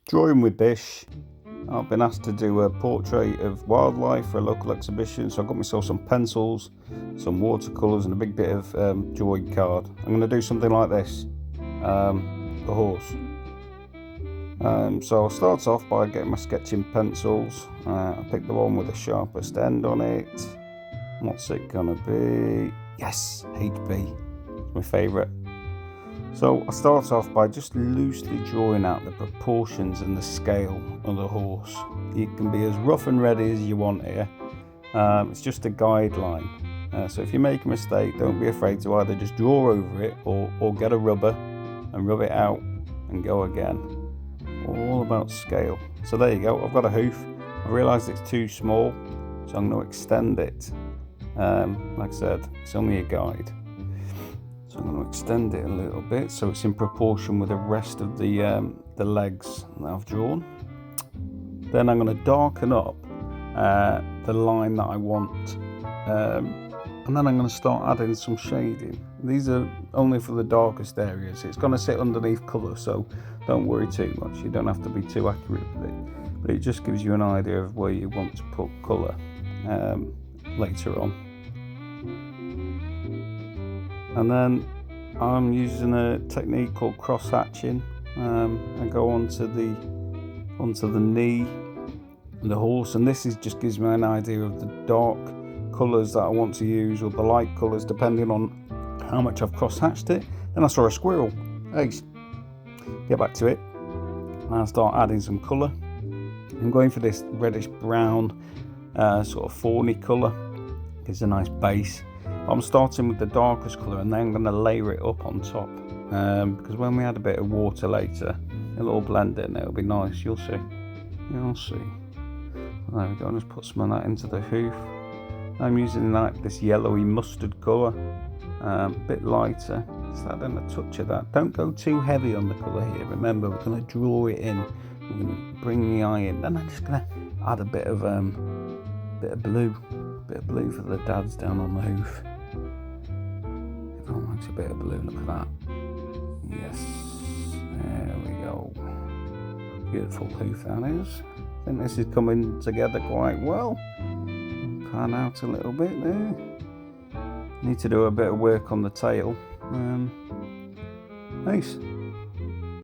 Drawing with Bish. I've been asked to do a portrait of wildlife for a local exhibition, so I got myself some pencils, some watercolours and a big bit of drawing card. I'm going to do something like this, the horse. So I'll start off by getting my sketching pencils. I pick the one with the sharpest end on it. What's it going to be? Yes, HB, it's my favourite. So I start off by just loosely drawing out the proportions and the scale of the horse. You can be as rough and ready as you want here. It's just a guideline. So if you make a mistake, don't be afraid to either just draw over it or get a rubber and rub it out and go again. All about scale. So there you go, I've got a hoof. I realised it's too small, so I'm going to extend it. Like I said, it's only a guide. So I'm going to extend it a little bit so it's in proportion with the rest of the legs that I've drawn. Then I'm going to darken up the line that I want, and then I'm going to start adding some shading. These are only for the darkest areas. It's going to sit underneath colour, so don't worry too much. You don't have to be too accurate with it, but it just gives you an idea of where you want to put colour later on. And then I'm using a technique called cross hatching. I go onto the knee of the horse, and this just gives me an idea of the dark colours that I want to use, or the light colours, depending on how much I've cross hatched it. Then I saw a squirrel. Hey, get back to it. And I start adding some colour. I'm going for this reddish brown sort of fawny colour. Gives a nice base. I'm starting with the darkest colour and then I'm going to layer it up on top, because when we add a bit of water later, it'll all blend in. It'll be nice. You'll see. You'll see. There we go. I'll just put some of that into the hoof. I'm using like this yellowy mustard colour, a bit lighter. Just adding a touch of that. Don't go too heavy on the colour here. Remember, we're going to draw it in. We're going to bring the eye in. Then I'm just going to add a bit of blue. Bit of blue for the dads down on the hoof. Everyone likes a bit of blue, look at that. Yes, there we go. Beautiful hoof that is. I think this is coming together quite well. Pan out a little bit there. Need to do a bit of work on the tail. Nice.